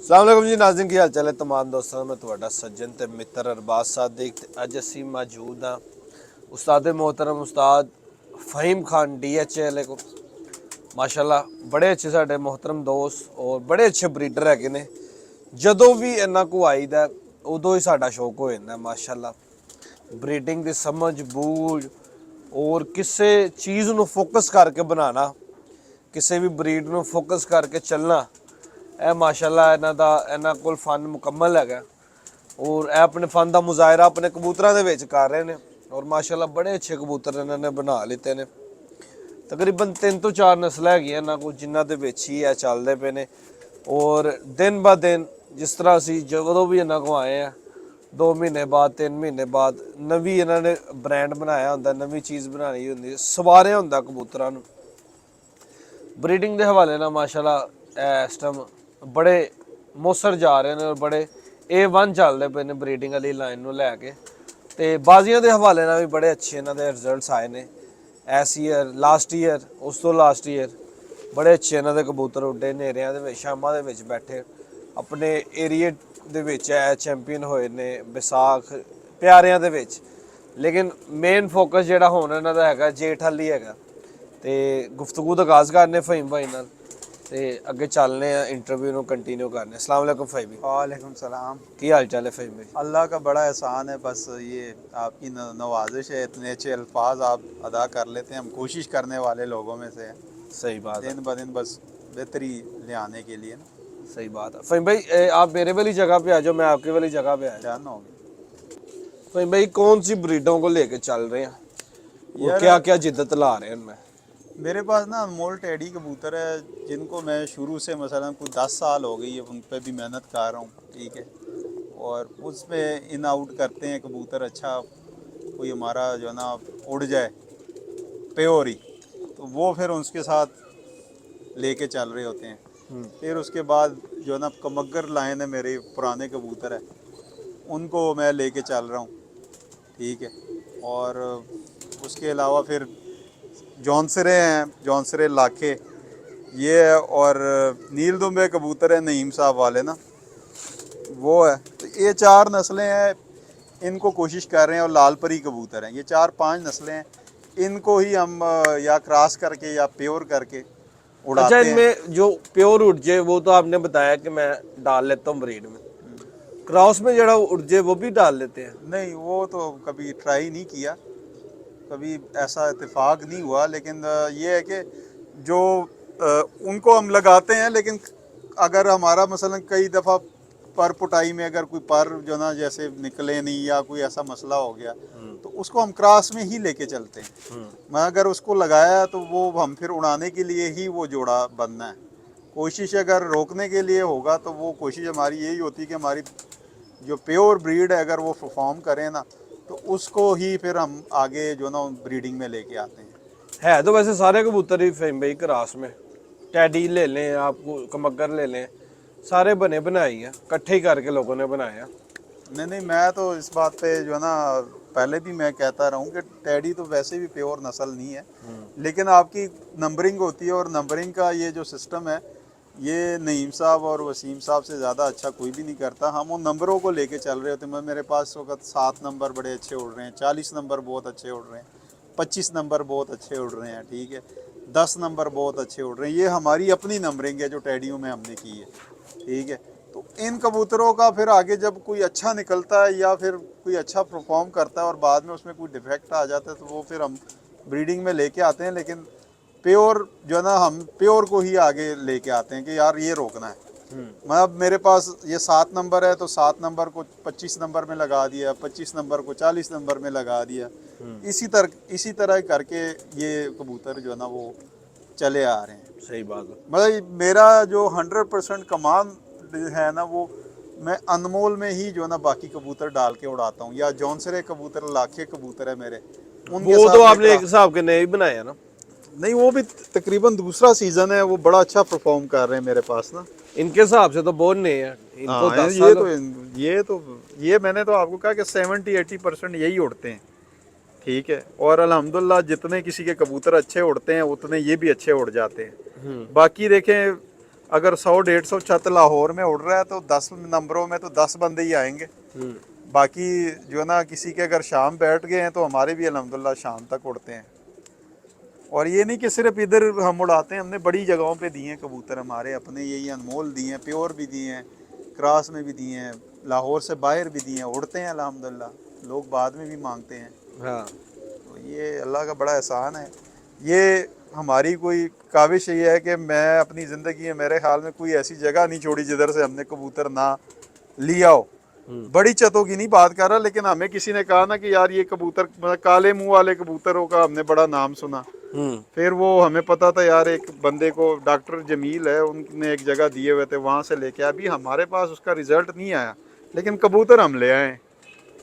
अस्सलाम वालेकुम जी नाज़रीन की हाल चाल है तमाम दोस्तों मैं ਤੁਹਾਡਾ सज्जन ਤੇ मित्र अरबाज सादिक ਅੱਜ ਅਸੀਂ मौजूद हाँ उस्ताद मोहतरम उस्ताद फ़हीम खान DHA को माशाल्लाह बड़े अच्छे साडे मोहतरम दोस्त और बड़े अच्छे ब्रीडर है ने ਜਦੋਂ ਵੀ ਇਹਨਾਂ ਕੋ ਆਈਦਾ ਉਦੋਂ ਹੀ ਸਾਡਾ ਸ਼ੌਕ ਹੋ ਜਾਂਦਾ ਮਾਸ਼ਾਅੱਲਾ ब्रीडिंग ਦੀ ਸਮਝ ਬੂਝ और ਕਿਸੇ ਚੀਜ਼ ਨੂੰ ਫੋਕਸ ਕਰਕੇ ਬਣਾਉਣਾ ਕਿਸੇ ਵੀ ਬਰੀਡ ਨੂੰ ਫੋਕਸ ਕਰਕੇ ਚੱਲਣਾ ਇਹ ਮਾਸ਼ਾਅੱਲਾ ਇਹਨਾਂ ਕੋਲ ਫਨ ਮੁਕੰਮਲ ਹੈਗਾ ਔਰ ਇਹ ਆਪਣੇ ਫਨ ਦਾ ਮੁਜ਼ਾਹਰਾ ਆਪਣੇ ਕਬੂਤਰਾਂ ਦੇ ਵਿੱਚ ਕਰ ਰਹੇ ਨੇ ਔਰ ਮਾਸ਼ਾਅੱਲਾ ਬੜੇ ਅੱਛੇ ਕਬੂਤਰ ਇਹਨਾਂ ਨੇ ਬਣਾ ਲਿੱਤੇ ਨੇ ਤਕਰੀਬਨ 3 ਤੋਂ 4 ਨਸਲਾਂ ਹੈਗੀਆਂ ਇਹਨਾਂ ਕੋਲ ਜਿਨ੍ਹਾਂ ਦੇ ਵਿੱਚ ਹੀ ਇਹ ਚੱਲਦੇ ਪਏ ਨੇ ਔਰ ਦਿਨ ਬਾ ਦਿਨ ਜਿਸ ਤਰ੍ਹਾਂ ਅਸੀਂ ਜਦੋਂ ਵੀ ਇਹਨਾਂ ਕੋਲ ਆਏ ਆ 2 ਮਹੀਨੇ ਬਾਅਦ 3 ਮਹੀਨੇ ਬਾਅਦ ਨਵੀਂ ਇਹਨਾਂ ਨੇ ਬ੍ਰਾਂਡ ਬਣਾਇਆ ਹੁੰਦਾ ਨਵੀਂ ਚੀਜ਼ ਬਣਾਈ ਹੁੰਦੀ ਸਵਾਰਿਆ ਹੁੰਦਾ ਕਬੂਤਰਾਂ ਨੂੰ ब्रीडिंग के हवाले ना माशाल्लाह इस टाइम बड़े मौसर जा रहे हैं और बड़े A1 चलते पे ने ब्रीडिंग वाली लाइन लैके तो बाजियां के हवाले ना भी बड़े अच्छे इन्हों के रिजल्ट्स आए ने इस ईयर लास्ट ईयर उस तो लास्ट ईयर बड़े अच्छे इन्हों के कबूतर उड्डे नेरिया शामां दे बैठे अपने एरिए दे चैंपीयन होए ने बैसाख प्यारियां दे विच लेकिन मेन फोकस जिहड़ा हुण इन्हां दा हैगा जेठ हाली हैगा ਤੇ ਗੁਫ਼ਤਗੂ ਦਾ ਆਗਾਜ਼ ਕਰਨੇ ਫਹੀਮ ਭਾਈ ਨਾਲ ਤੇ ਅੱਗੇ ਚੱਲਨੇ ਆ इंटरव्यू ਨੂੰ कंटिन्यू करने अस्सलाम वालेकुम फ़हीम भाई वालेकुम सलाम। की हाल चाल है फ़हीम भाई अल्लाह का बड़ा एहसान है, बस ये आपकी नवाजिश है, इतने अच्छे अल्फाज आप अदा कर लेते हैं। हम कोशिश करने वाले लोगों में से हैं, सही बात है दिन ब दिन बस बेहतरी ले आने के लिए ना। सही बात है फ़हीम भाई आप मेरे वाली जगह पे आ जाओ मैं आपके वाली जगह पे आ जाऊँ डन हो गया। फ़हीम भाई कौन सी ब्रीडों को लेके चल रहे हैं और क्या क्या जिद्दत ला रहे हैं उनमें मेरे पास ना अनमोल टेडी कबूतर है जिनको मैं शुरू से मसलन कुछ 10 साल हो गई है, उन पर भी मेहनत कर रहा हूँ, ठीक है। और उस पर इन आउट करते हैं कबूतर, अच्छा कोई हमारा जो है ना उड़ जाए प्योर ही, तो वो फिर उसके साथ लेके चल रहे होते हैं। फिर उसके बाद जो है ना कमगर लाइन है, मेरे पुराने कबूतर है, उनको मैं लेके चल रहा हूँ, ठीक है। और उसके अलावा फिर जौनसरे हैं, जौनसरे लाखे ये है, और नील दुम्बे कबूतर है नईम साहब वाले ना, वो है। तो ये 4 नस्लें हैं, इनको कोशिश कर रहे हैं। और लाल परी कबूतर हैं, ये 4-5 नस्लें हैं, इनको ही हम या क्रॉस करके या प्योर करके उड़ाते अच्छा हैं। इनमें जो प्योर उड़ जाए वो तो आपने बताया कि मैं डाल लेता हूँ ब्रीड में क्रॉस में जरा उड़ जाए वो भी डाल लेते हैं नहीं, वो तो कभी ट्राई नहीं किया, कभी ऐसा इत्तेफाक नहीं हुआ। लेकिन ये है कि जो उनको हम लगाते हैं, लेकिन अगर हमारा मसलन कई दफ़ा पर पुटाई में अगर कोई पर जो ना जैसे निकले नहीं या कोई ऐसा मसला हो गया तो उसको हम क्रॉस में ही लेके चलते हैं। मैं अगर उसको लगाया तो वो हम फिर उड़ाने के लिए ही वो जोड़ा बनना है। कोशिश अगर रोकने के लिए होगा तो वो कोशिश हमारी यही होती है कि हमारी जो प्योर ब्रीड है अगर वो परफॉर्म करें ना तो उसको ही फिर हम आगे जो ना ब्रीडिंग में लेके आते हैं। है तो वैसे सारे कबूतर ही फ़हीम भाई क्रॉस में टैडी ले लें आपको कमगर ले लें सारे बने बनाए हैं इकट्ठे ही करके लोगों ने बनाया नहीं, मैं तो इस बात पे जो है ना पहले भी मैं कहता रहा हूँ कि टैडी तो वैसे भी प्योर नस्ल नहीं है, लेकिन आपकी नंबरिंग होती है और नंबरिंग का ये जो सिस्टम है ये नईम साहब और वसीम साहब से ज़्यादा अच्छा कोई भी नहीं करता। हम उन नंबरों को लेके चल रहे होते हैं। मेरे पास इस वक्त 7 नंबर बड़े अच्छे उड़ रहे हैं, 40 नंबर बहुत अच्छे उड़ रहे हैं, 25 नंबर बहुत अच्छे उड़ रहे हैं, ठीक है, 10 नंबर बहुत अच्छे उड़ रहे हैं। ये हमारी अपनी नंबरिंग है जो टैडियों में हमने की है, ठीक है। तो इन कबूतरों का फिर आगे जब कोई अच्छा निकलता है या फिर कोई अच्छा परफॉर्म करता है और बाद में उसमें कोई डिफेक्ट आ जाता है तो वो फिर हम ब्रीडिंग में लेके आते हैं। लेकिन प्योर जो है ना हम प्योर को ही आगे लेके आते हैं कि यार ये रोकना है। मैं अब मेरे पास ये 7 नंबर है तो 7 नंबर को 25 नंबर में लगा दिया, 25 नंबर को 40 नंबर में लगा दिया, इसी तरह करके ये कबूतर जो है ना वो चले आ रहे हैं। सही बात है मतलब मेरा जो 100% कमान है ना वो मैं अनमोल में ही जो है ना बाकी कबूतर डाल के उड़ाता हूँ, या जौनसरे कबूतर लाखे कबूतर है मेरे उनके वो साथ तो आपने एक हिसाब के नए ही बनाया ना नहीं, वो भी तकरीबन दूसरा सीजन है, वो बड़ा अच्छा परफॉर्म कर रहे हैं मेरे पास ना। इनके हिसाब से तो बहुत नए हैं इनको 10 ये ये मैंने तो आपको कहा कि 70-80% यही उड़ते हैं, ठीक है। और अल्हम्दुलिल्लाह जितने किसी के कबूतर अच्छे उड़ते हैं उतने ये भी अच्छे उड़ जाते हैं। बाकी देखें अगर 100-150 छत लाहौर में उड़ रहा है तो 10 नंबरों में तो 10 बंदे ही आएंगे। बाकी जो है ना, किसी के अगर शाम बैठ गए हैं तो हमारे भी अल्हम्दुलिल्लाह शाम तक उड़ते हैं। और ये नहीं कि सिर्फ इधर हम उड़ाते हैं, हमने बड़ी जगहों पे दिए हैं कबूतर, हमारे अपने यही अनमोल दिए हैं, प्योर भी दिए हैं, क्रॉस में भी दिए हैं, लाहौर से बाहर भी दिए हैं, उड़ते हैं अल्हम्दुलिल्लाह, लोग बाद में भी मांगते हैं। हाँ तो ये अल्लाह का बड़ा एहसान है। ये हमारी कोई काविश ये है कि मैं अपनी ज़िंदगी में, मेरे ख्याल में कोई ऐसी जगह नहीं छोड़ी जिधर से हमने कबूतर ना लिया हो। बड़ी चतों की नहीं बात कर रहा, लेकिन हमें किसी ने कहा ना कि यार ये कबूतर, मतलब काले मुंह वाले कबूतरों का हमने बड़ा नाम सुना। फिर वो हमें पता था यार, एक बंदे को डॉक्टर जमील है, उनने एक जगह दिए हुए थे, वहाँ से लेके अभी हमारे पास उसका रिजल्ट नहीं आया, लेकिन कबूतर हम ले आए।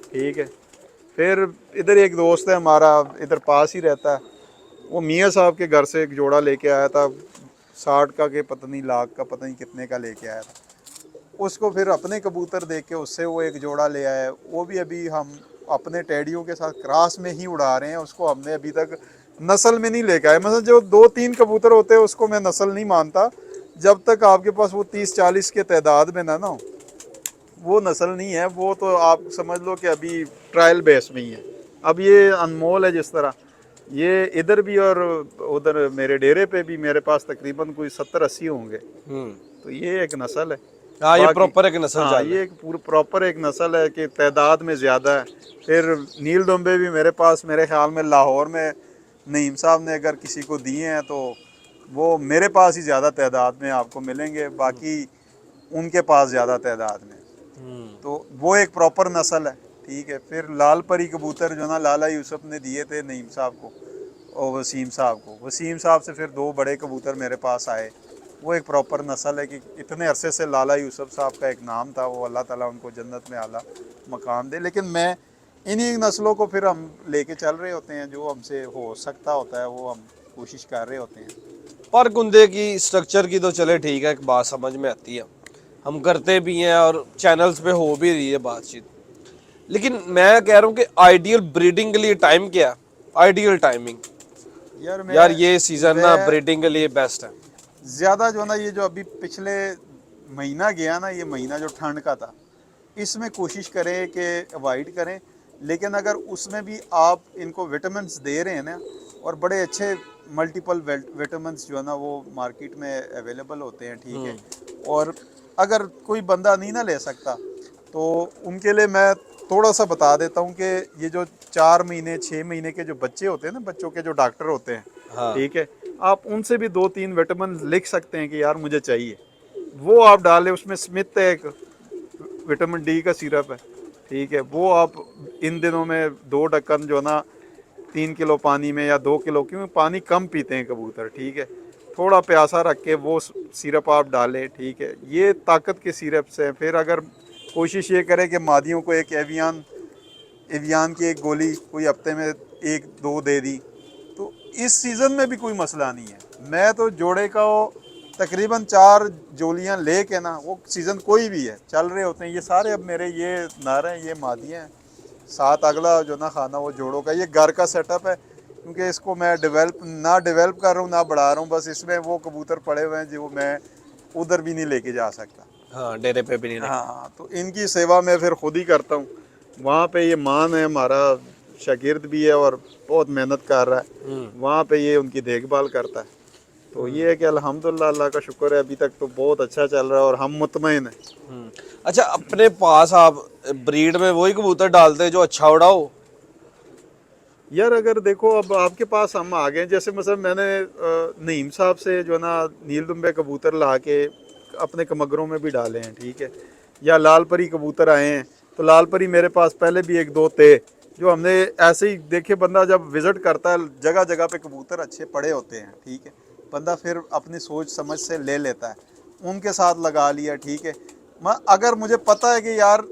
ठीक है। फिर इधर एक दोस्त है हमारा, इधर पास ही रहता है, वो मियाँ साहब के घर से एक जोड़ा लेके आया था, 60 का के पता नहीं लाख का पता नहीं कितने का लेके आया था। उसको फिर अपने कबूतर देख के उससे वो एक जोड़ा ले आया। वो भी अभी हम अपने टेडियों के साथ क्रॉस में ही उड़ा रहे हैं, उसको हमने अभी तक नस्ल में नहीं लेके आए। मतलब जो 2-3 कबूतर होते हैं उसको मैं नस्ल नहीं मानता, जब तक आपके पास वो 30-40 के तादाद में ना हो, वो नस्ल नहीं है। वो तो आप समझ लो कि अभी ट्रायल बेस में ही है। अब ये अनमोल है, जिस तरह ये इधर भी और उधर मेरे डेरे पे भी मेरे पास तकरीबन कोई 70-80 होंगे। तो ये एक नस्ल है। हाँ, ये बाकी- प्रॉपर एक नस्ल हाँ, चाल है। ये एक पूरा प्रॉपर एक नस्ल है कि तादाद में ज़्यादा है। फिर नील दुम्बे भी मेरे पास, मेरे ख्याल में लाहौर में नईम साहब ने अगर किसी को दिए हैं तो वो मेरे पास ही ज़्यादा तादाद में आपको मिलेंगे, बाकी उनके पास ज़्यादा तादाद में। तो वो एक प्रॉपर नस्ल है। ठीक है। फिर लाल परी कबूतर जो ना लाला यूसुफ ने दिए थे नईम साहब को और वसीम साहब को, वसीम साहब से फिर 2 बड़े कबूतर मेरे पास आए। वो एक प्रॉपर नस्ल है कि इतने अरसे से लाला यूसुफ साहब का एक नाम था, वो अल्लाह ताला उनको जन्नत में आला मकाम दे। लेकिन मैं इन्हीं नस्लों को फिर हम लेके चल रहे होते हैं, जो हमसे हो सकता होता है वो हम कोशिश कर रहे होते हैं। पर कुंदे की स्ट्रक्चर की तो चले ठीक है, एक बात समझ में आती है, हम करते भी हैं और चैनल्स पे हो भी रही है बातचीत। लेकिन मैं कह रहा हूँ कि आइडियल ब्रीडिंग के लिए टाइम क्या है? आइडियल टाइमिंग यार ये सीजन ना ब्रीडिंग के लिए बेस्ट है। ज़्यादा जो ना, ये जो अभी पिछले महीना गया ना, ये महीना जो ठंड का था, इसमें कोशिश करें कि अवॉइड करें। लेकिन अगर उसमें भी आप इनको विटामिन्स दे रहे हैं ना, और बड़े अच्छे मल्टीपल विटामिन्स जो है ना वो मार्केट में अवेलेबल होते हैं। ठीक है। और अगर कोई बंदा नहीं ना ले सकता तो उनके लिए मैं थोड़ा सा बता देता हूँ कि ये जो 4 महीने 6 महीने के जो बच्चे होते हैं ना, बच्चों के जो डॉक्टर होते हैं, हाँ। ठीक है, आप उनसे भी 2-3 विटामिन लिख सकते हैं कि यार मुझे चाहिए, वो आप डालें। उसमें स्मिथ एक विटामिन डी का सिरप है। ठीक है। वो आप इन दिनों में 2 ढक्कन जो ना 3 किलो पानी में या 2 किलो, क्योंकि पानी कम पीते हैं कबूतर। ठीक है। थोड़ा प्यासा रख के वो सिरप आप डालें। ठीक है। ये ताकत के सिरप्स हैं। फिर अगर कोशिश ये करें कि मादियों को एक एवियान की एक गोली कोई हफ्ते में 1-2 दे दी, तो इस सीज़न में भी कोई मसला नहीं है। मैं तो जोड़े का तकरीबन 4 जोलियां ले के ना, वो सीज़न कोई भी है चल रहे होते हैं। ये सारे अब मेरे ये नर हैं, ये मादियाँ हैं। 7 अगला जो ना खाना वो जोड़ों का, ये घर का सेटअप है, क्योंकि इसको मैं डेवलप कर रहा हूँ ना बढ़ा रहा हूँ। बस इसमें वो कबूतर पड़े हुए हैं जो मैं उधर भी नहीं लेके जा सकता। हाँ, डेरे पे भी नहीं रखा। हाँ, तो इनकी सेवा मैं फिर खुद ही करता हूँ। वहाँ पे ये मान है हमारा, शागिर्द भी है और बहुत मेहनत कर रहा है। वहाँ पे ये उनकी देखभाल करता है। तो ये है कि अल्हम्दुलिल्लाह, अल्लाह का शुक्र है, अभी तक तो बहुत अच्छा चल रहा है और हम मुतमईन हैं। अच्छा, अपने पास आप ब्रीड में वही कबूतर डालते हैं जो अच्छा उड़ाओ? यार अगर देखो, अब आपके पास हम आ गए, जैसे मतलब मैंने नईम साहब से जो ना नील दुम्बे कबूतर ला के अपने कमगरों में भी डाले हैं। ठीक है। या लाल परी कबूतर आए हैं, तो लाल परी मेरे पास पहले भी 1-2 थे, जो हमने ऐसे ही देखे। बंदा जब विज़िट करता है, जगह जगह पे कबूतर अच्छे पड़े होते हैं। ठीक है। बंदा फिर अपनी सोच समझ से ले लेता है, उनके साथ लगा लिया। ठीक है। मैं अगर मुझे पता है कि यार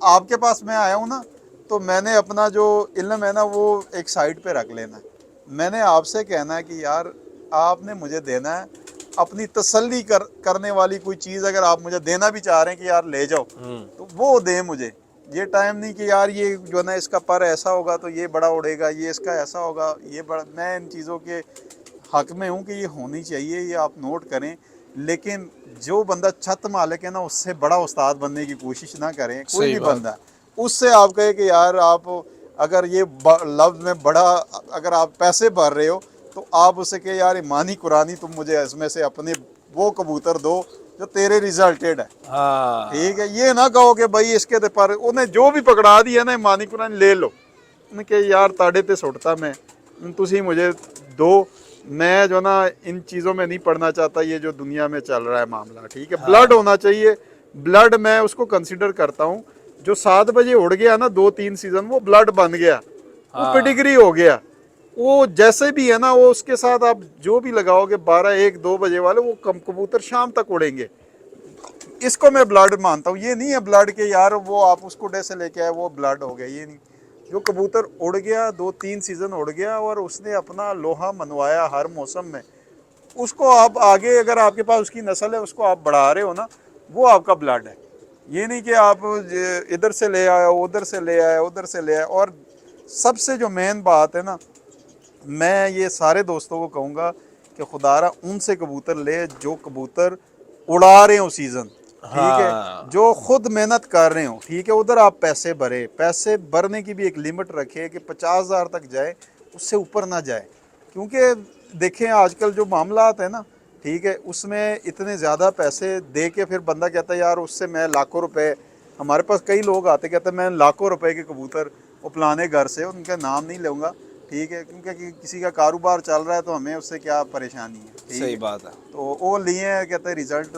आपके पास मैं आया हूँ ना, तो मैंने अपना जो इल्म है ना वो एक साइड पे रख लेना है। मैंने आपसे कहना है कि यार आपने मुझे देना है, अपनी तसल्ली करने वाली कोई चीज़ अगर आप मुझे देना भी चाह रहे हैं कि यार ले जाओ, तो वो दें मुझे। ये टाइम नहीं कि यार ये जो ना इसका पर ऐसा होगा तो ये बड़ा उड़ेगा, ये इसका ऐसा होगा ये बड़ा। मैं इन चीज़ों के हक में हूँ कि ये होनी चाहिए। ये आप नोट करें लेकिन जो बंदा छत मालिक है ना, उससे बड़ा उस्ताद बनने की कोशिश ना करें। कोई सही भी बात। बंदा उससे आप कहे कि यार आप अगर ये लफ्ज़ में बड़ा, अगर आप पैसे भर रहे हो तो आप उससे कहे यार ईमानी कुरानी तुम मुझे इसमें से अपने वो कबूतर दो जो तेरे रिजल्टेड है। ठीक हाँ है, ये ना कहो कि भाई इसके ते पर उन्हें जो भी पकड़ा दिया ना ईमानी कुरानी ले लो, उन्हें कहे यार ताड़े ते सुटता मैं, तुसी मुझे दो, मैं जो ना इन चीज़ों में नहीं पढ़ना चाहता, ये जो दुनिया में चल रहा है मामला। ठीक है, ब्लड हाँ होना चाहिए। ब्लड मैं उसको कंसिडर करता हूँ, जो 7 बजे उड़ गया ना 2-3 सीजन, वो ब्लड बन गया, वो हाँ पेडिग्री हो गया। वो जैसे भी है ना, वो उसके साथ आप जो भी लगाओगे 12-1-2 बजे वाले, वो कबूतर शाम तक उड़ेंगे। इसको मैं ब्लड मानता हूँ। ये नहीं है ब्लड के यार वो आप उसको डे से लेके आए वो ब्लड हो गया, ये नहीं। जो कबूतर उड़ गया 2-3 सीजन उड़ गया और उसने अपना लोहा मनवाया हर मौसम में, उसको आप आगे, अगर आपके पास उसकी नस्ल है, उसको आप बढ़ा रहे हो ना, वो आपका ब्लड है। ये नहीं कि आप इधर से ले आए, उधर से ले आए, उधर से ले आए। और सबसे जो मेन बात है ना, मैं ये सारे दोस्तों को कहूँगा कि खुदारा उनसे कबूतर ले जो कबूतर उड़ा रहे हो सीज़न। ठीक है, हाँ जो खुद मेहनत कर रहे हो। ठीक है, उधर आप पैसे भरे, पैसे भरने की भी एक लिमिट रखे कि 50,000 तक जाए, उससे ऊपर ना जाए। क्योंकि देखें आजकल जो मामलात है ना, ठीक है, उसमें इतने ज़्यादा पैसे दे के फिर बंदा कहता है यार उससे मैं लाखों रुपए, हमारे पास कई लोग आते कहते हैं मैं लाखों रुपए के कबूतर वो फलाने घर से, उनका नाम नहीं लूँगा। ठीक है, क्योंकि किसी का कारोबार चल रहा है तो हमें उससे क्या परेशानी है। ठीक सही है, बात है। तो वो लिए हैं, कहते हैं रिजल्ट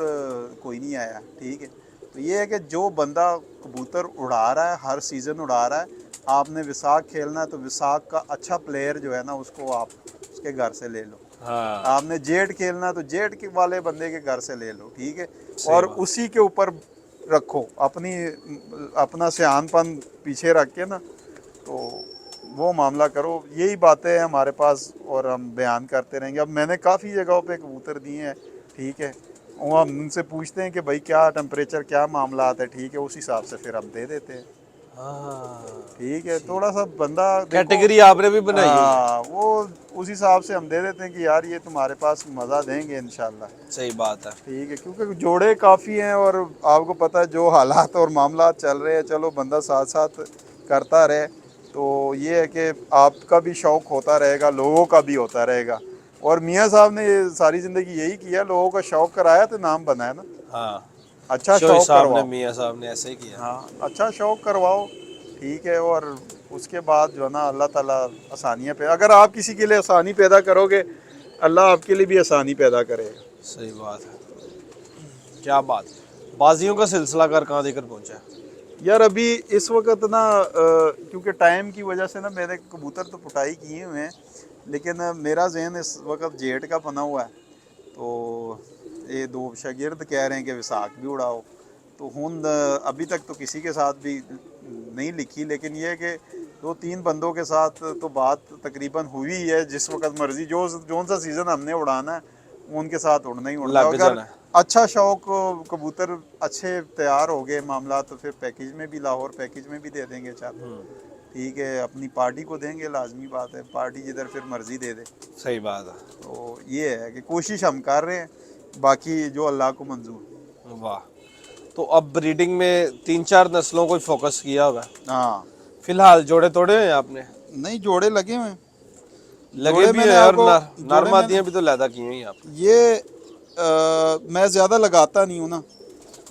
कोई नहीं आया। ठीक है, तो ये है कि जो बंदा कबूतर उड़ा रहा है, हर सीज़न उड़ा रहा है, आपने विसाख खेलना है तो विसाख का अच्छा प्लेयर जो है ना, उसको आप उसके घर से ले लो। हाँ आपने जेठ खेलना है तो जेठ के वाले बंदे के घर से ले लो। ठीक है, सही और बात। उसी के ऊपर रखो अपना सियानपन पीछे रख के ना, तो वो मामला करो। यही बातें हैं हमारे पास और हम बयान करते रहेंगे। अब मैंने काफ़ी जगहों पे कबूतर दिए हैं। ठीक है, और हम उनसे पूछते हैं कि भाई क्या टेम्परेचर, क्या मामला आता है। ठीक है, उस हिसाब से फिर हम दे देते हैं। हाँ ठीक है, थोड़ा सा बंदा देखो, कैटेगरी आपने भी बनाई हुई है। हाँ, वो उस हिसाब से हम दे देते हैं कि यार ये तुम्हारे पास मज़ा देंगे इंशाल्लाह। सही बात है। ठीक है, क्योंकि जोड़े काफ़ी हैं और आपको पता है जो हालात और मामला चल रहे हैं, चलो बंदा साथ साथ करता रहे तो ये है कि आपका भी शौक़ होता रहेगा, लोगों का भी होता रहेगा। और मियाँ साहब ने ये सारी ज़िंदगी यही किया, लोगों का शौक़ कराया तो नाम बनाया ना। हाँ अच्छा शोई शौक़ साहब ने, करवाओ, मियाँ साहब ने ऐसे ही किया। हाँ, अच्छा शौक़ करवाओ। ठीक है, और उसके बाद जो है ना अल्लाह ताला आसानियाँ पे, अगर आप किसी के लिए आसानी पैदा करोगे, अल्लाह आपके लिए भी आसानी पैदा करेगा। सही बात है। क्या बात, बाजियों का सिलसिला कर कहाँ देकर पहुँचा है? यार अभी इस वक्त ना क्योंकि टाइम की वजह से ना मैंने कबूतर तो पुटाई किए हुए हैं, लेकिन मेरा जहन इस वक्त जेठ का बना हुआ है। तो ये दो शागिर्द कह रहे हैं कि विसाख भी उड़ाओ, तो हुन अभी तक तो किसी के साथ भी नहीं लिखी, लेकिन ये है कि 2-3 बंदों के साथ तो बात तकरीबन हुई है। जिस वक्त मर्जी जो जो सा सीज़न हमने उड़ाना है उनके साथ उड़ना ही उड़ना। लग अगर जाना है। अच्छा शौक कबूतर अच्छे तैयार हो गए मामला, तो फिर पैकेज में भी, लाहौर पैकेज में भी दे देंगे चार। ठीक है, अपनी पार्टी को देंगे, लाजमी बात है, पार्टी जिधर फिर मर्जी दे दे। सही बात है। तो ये है कि कोशिश हम कर रहे हैं, बाकी जो अल्लाह को मंजूर। वाह, तो अब ब्रीडिंग में 3-4 नस्लों को फोकस किया होगा हाँ, फिलहाल। जोड़े तोड़े हैं आपने? नहीं जोड़े लगे हुए हैं। लगे जोड़े भी मैंने हैं और आपको, जोड़े मैंने नारमादियाँ भी तो लैदा की हुई हैं आपने। ये मैं ज़्यादा लगाता नहीं हूँ ना।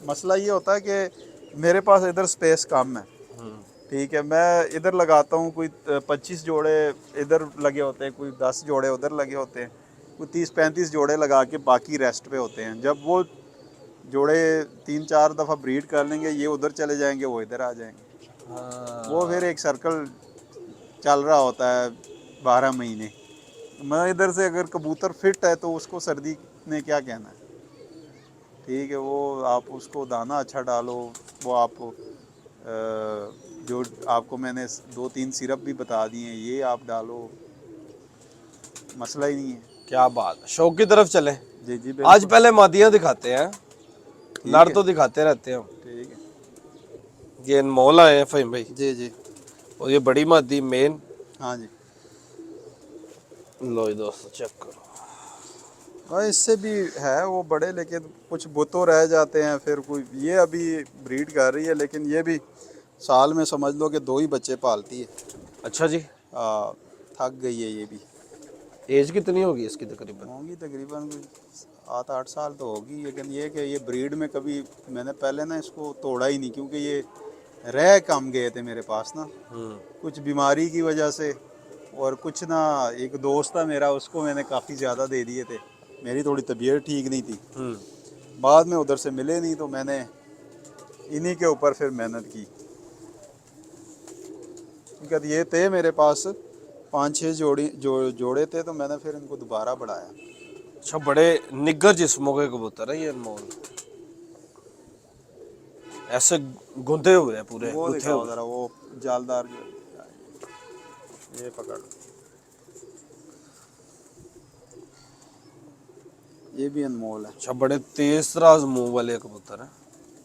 मसला ये होता है कि मेरे पास इधर स्पेस कम है। ठीक है, मैं इधर लगाता हूँ, कोई 25 जोड़े इधर लगे होते हैं, कोई 10 जोड़े उधर लगे होते हैं, कोई 30-35 जोड़े लगा के बाकी रेस्ट पे होते हैं। जब वो जोड़े 3-4 दफ़ा ब्रीड कर लेंगे, ये उधर चले जाएंगे, वो इधर आ जाएंगे। वो फिर एक सर्कल चल रहा होता है 12 महीने। मैं इधर से अगर कबूतर फिट है तो उसको सर्दी ने क्या कहना है। ठीक है, वो आप उसको दाना अच्छा डालो, वो आप जो आपको मैंने 2-3 सिरप भी बता दिए हैं, ये आप डालो, मसला ही नहीं है। क्या बात, शौक की तरफ चले। जी जी आज बिल्कुल। पहले मादियाँ दिखाते हैं, ठीक नर है, तो दिखाते रहते हैं हम। ठीक है। ये अनमोल आए हैं फ़हीम भाई, जी जी, और ये बड़ी मादी मेन। हाँ जी। लो ये दोस्तों चेक करो, और इससे भी है वो बड़े, लेकिन कुछ बुतों रह जाते हैं, फिर कोई ये अभी ब्रीड कर रही है, लेकिन ये भी साल में समझ लो कि 2 ही बच्चे पालती है। अच्छा जी। थक गई है ये भी। एज कितनी होगी इसकी तकरीबन? होंगी तकरीबन 7-8 साल तो होगी, लेकिन ये कि ये ब्रीड में कभी मैंने पहले ना इसको तोड़ा ही नहीं, क्योंकि ये रह कम गए थे मेरे पास ना, कुछ बीमारी की वजह से, और कुछ ना एक दोस्त था मेरा, उसको मैंने काफ़ी ज़्यादा दे दिए थे, मेरी थोड़ी तबीयत ठीक नहीं थी, बाद में उधर से मिले नहीं, तो मैंने इन्हीं के ऊपर फिर मेहनत की, क्योंकि ये थे मेरे पास 5-6 जोड़े थे, तो मैंने फिर इनको दोबारा बढ़ाया। अच्छा, बड़े निग्गर जिस्मों के कबूतर है ये अनमोल, ऐसे गुंदे हुए हैं पूरे, वो गुथे दिखाओ हुए। ज़रा, वो जालदार जो, ये पकड़, ये भी अनमोल है। अच्छा, बड़े तेज तराज मुंह वाले कबूतर हैं,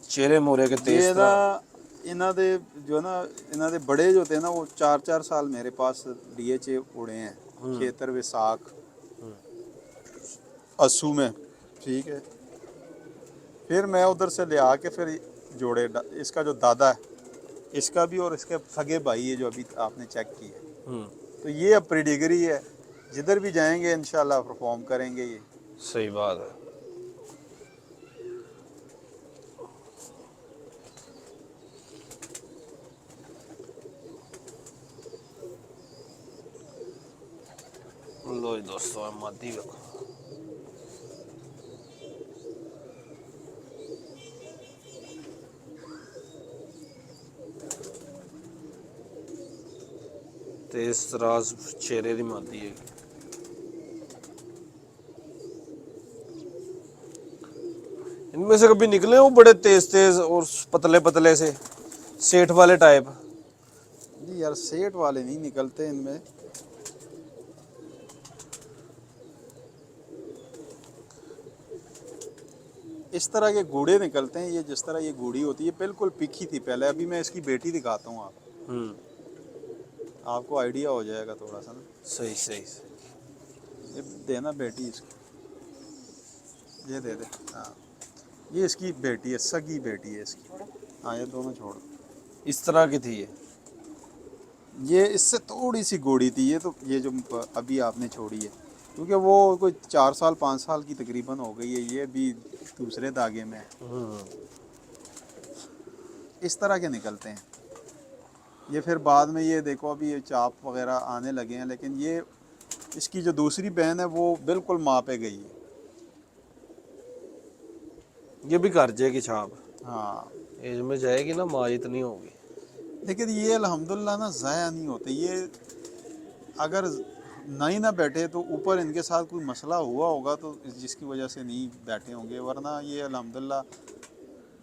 चेहरे मोरे के तेज ये ना तराज। इन्हों दे जो ना इन्हों दे बड़े जो थे ना, वो 4-4 साल मेरे पास डीएचए उड़े हैं, खेतर विसाख अस्सू में, ठीक है। फिर मैं उधर से ले आके फिर जोड़े इसका जो दादा है इसका भी, और इसके सगे भाई है जो अभी आपने चेक की है, तो ये अब प्रीडिग्री है, जिधर भी जाएंगे इंशाल्लाह परफॉर्म करेंगे ये। सही बात है। लो जी दोस्तों, मादी देखो, तेज तराज चेहरे दी मादी है। इनमें से कभी निकले वो बड़े तेज तेज और पतले पतले से सेठ वाले टाइप? नहीं यार, सेट वाले नहीं निकलते इनमें, इस तरह के गूढ़े निकलते हैं। ये जिस तरह ये गूढ़ी होती है बिल्कुल पिखी थी पहले, अभी मैं इसकी बेटी दिखाता हूँ आपको आइडिया हो जाएगा थोड़ा सा ना। सही सही सही। ये देना बेटी इसकी, ये दे दे, हाँ ये इसकी बेटी है, सगी बेटी है इसकी, हाँ ये दोनों छोड़। इस तरह की थी ये इससे थोड़ी सी गोड़ी थी, ये तो ये जो अभी आपने छोड़ी है, क्योंकि वो कोई 4 साल 5 साल की तकरीबन हो गई है, ये भी दूसरे धागे में है। इस तरह के निकलते हैं ये, फिर बाद में ये देखो अभी ये चाप वगैरह आने लगे हैं, लेकिन ये इसकी जो दूसरी बहन है वो बिल्कुल माँ पे गई है। ये भी कर जाएगी छाप, हाँ एज में जाएगी ना, माँ इतनी होगी। लेकिन ये अल्हम्दुलिल्लाह ना ज़ाया नहीं होते ये, अगर नहीं ना बैठे तो ऊपर इनके साथ कोई मसला हुआ होगा तो जिसकी वजह से नहीं बैठे होंगे, वरना ये अल्हम्दुलिल्लाह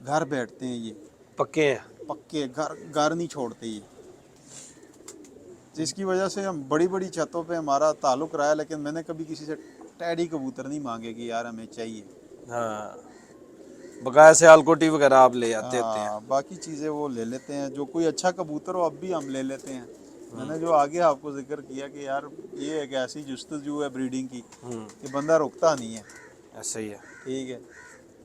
घर बैठते हैं, ये पक्के हैं। पक्के घर घर नहीं छोड़ते ये, जिसकी वजह से हम बड़ी बड़ी छतों पे हमारा ताल्लुक़ रहा है, लेकिन मैंने कभी किसी से टैडी कबूतर नहीं मांगे कि यार हमें चाहिए। हाँ, बकाया सियालकोटी वगैरह आप ले आते होते हैं। हाँ बाकी चीज़ें वो ले लेते हैं, जो कोई अच्छा कबूतर हो अब भी हम ले लेते हैं। मैंने जो आगे आपको जिक्र किया कि यार ये एक ऐसी जुस्तजू है ब्रीडिंग की कि बंदा रुकता नहीं है। ऐसा ही है। ठीक है,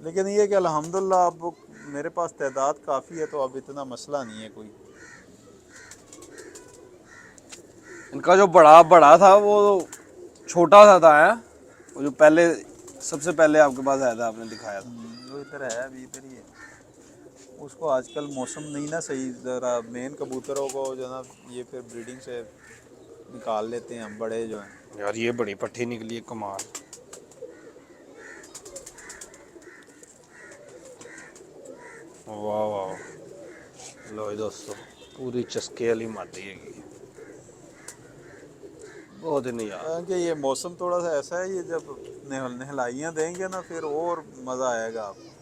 लेकिन ये कि अल्हम्दुलिल्लाह अब मेरे पास तादाद काफ़ी है, तो अब इतना मसला नहीं है कोई। इनका जो बड़ा बड़ा था वो छोटा सा था, है वो जो पहले सबसे पहले आपके पास आया था, आपने दिखाया था। वो इधर है, अभी इधर ही है। उसको आजकल मौसम नहीं ना सही, ज़रा मेन कबूतरों को जो ना ये फिर ब्रीडिंग से निकाल लेते हैं हम, बड़े जो हैं। यार ये बड़ी पट्टी निकली है, कमाल। वाह वाह, लो जी दोस्तों, पूरी चस्के वाली मादी है, बहुत ही नहीं यार। कि ये मौसम थोड़ा सा ऐसा है, ये जब नहलाइयाँ देंगे ना फिर और मज़ा आएगा आपको।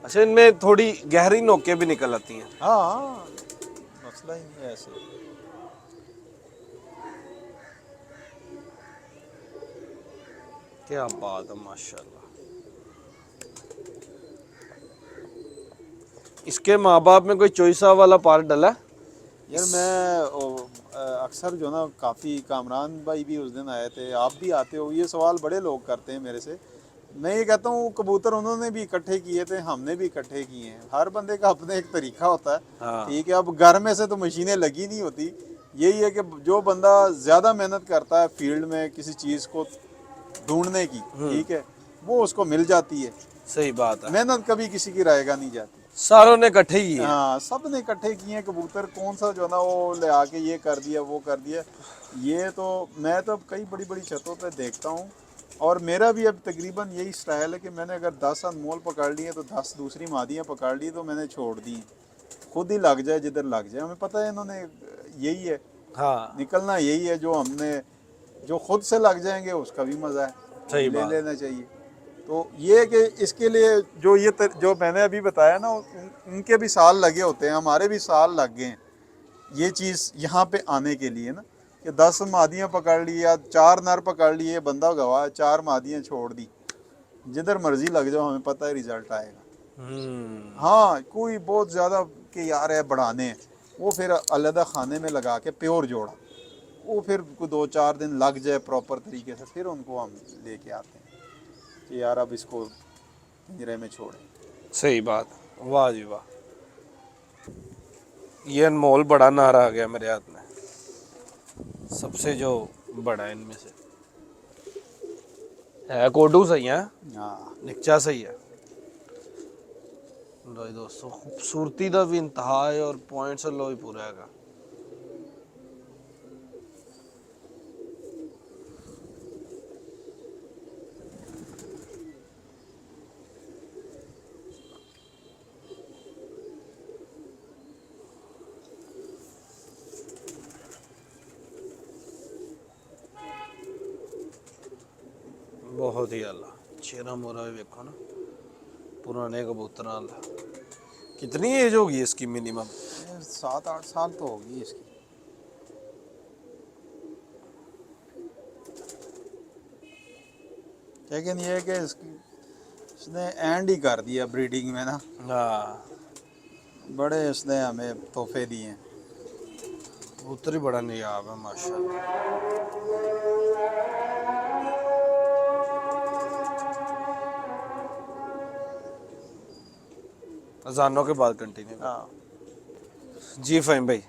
अच्छा, इनमें थोड़ी गहरी नोकें भी निकल आती हैं। हाँ मसला ही नहीं है ऐसे। क्या बात है, माशाल्लाह। इसके माँ बाप में कोई चॉइसा वाला पार्ट डला है? यार मैं अक्सर जो ना काफ़ी कामरान भाई भी उस दिन आए थे, आप भी आते हो, ये सवाल बड़े लोग करते हैं मेरे से। मैं ये कहता हूँ कबूतर उन्होंने भी इकट्ठे किए थे, हमने भी इकट्ठे किए हैं, हर बंदे का अपना एक तरीका होता है। हाँ। ठीक है, अब घर में से तो मशीनें लगी नहीं होती, यही है कि जो बंदा ज़्यादा मेहनत करता है फील्ड में किसी चीज़ को ढूंढने की, ठीक है, वो उसको मिल जाती है। सही बात है, मेहनत कभी किसी की रहेगा नहीं जाती। सारों ने इकट्ठे ही है। हाँ, सब ने इकट्ठे किए हैं कबूतर, कौन सा जो ना वो ले आके ये कर दिया वो कर दिया। ये तो मैं तो अब कई बड़ी बड़ी छतों पे देखता हूँ, और मेरा भी अब तकरीबन यही स्टाइल है कि मैंने अगर 10 अनमोल पकड़ लिए तो 10 दूसरी मादियाँ पकड़ ली तो मैंने छोड़ दी, खुद ही लग जाए जिधर लग जाए। हमें पता है इन्होंने यही है, हाँ निकलना यही है, जो हमने जो खुद से लग जाएंगे उसका भी मज़ा है, सही ले बात। लेना चाहिए। तो ये कि इसके लिए जो जो मैंने अभी बताया ना, उनके भी साल लगे होते हैं, हमारे भी साल लग गए हैं ये चीज़ यहाँ पे आने के लिए ना, कि 10 मादियाँ पकड़ ली या 4 नर पकड़ लिए, बंदा गवाह, 4 मादियाँ छोड़ दी, जिधर मर्जी लग जाओ हमें पता है रिजल्ट आएगा। हाँ, कोई बहुत ज़्यादा कि यार है बढ़ाने हैं, वो फिर अलहदा खाने में लगा के प्योर जोड़ा, वो फिर कोई 2-4 दिन लग जाए प्रॉपर तरीके से, फिर उनको हम लेके आते हैं कि यार अब इसको पिंजरे में छोड़ें। सही बात, वाह जी वाह। ये अनमोल बड़ा नारा आ गया मेरे हाथ में, सबसे जो बड़ा है इनमें से है कोडू सही है, हाँ, निकचा सही है। लो जी दोस्तों, खूबसूरती का भी इंतहा है और पॉइंट्स लो भी पूरा है। बहुत ही अल्लाह चेहरा मोरा भी देखो ना, पुराने कबूतर वाला। कितनी एज होगी इसकी मिनिमम? 7-8 साल तो होगी इसकी। लेकिन ये है कि इसने एंड ही कर दिया ब्रीडिंग में ना, हाँ, बड़े इसने हमें तोहफे दिए हैं। कबूतर ही बड़ा नियाब है माशाल्लाह। अजानों के बाद कंटिन्यू। हाँ, जी फ़हीम भाई,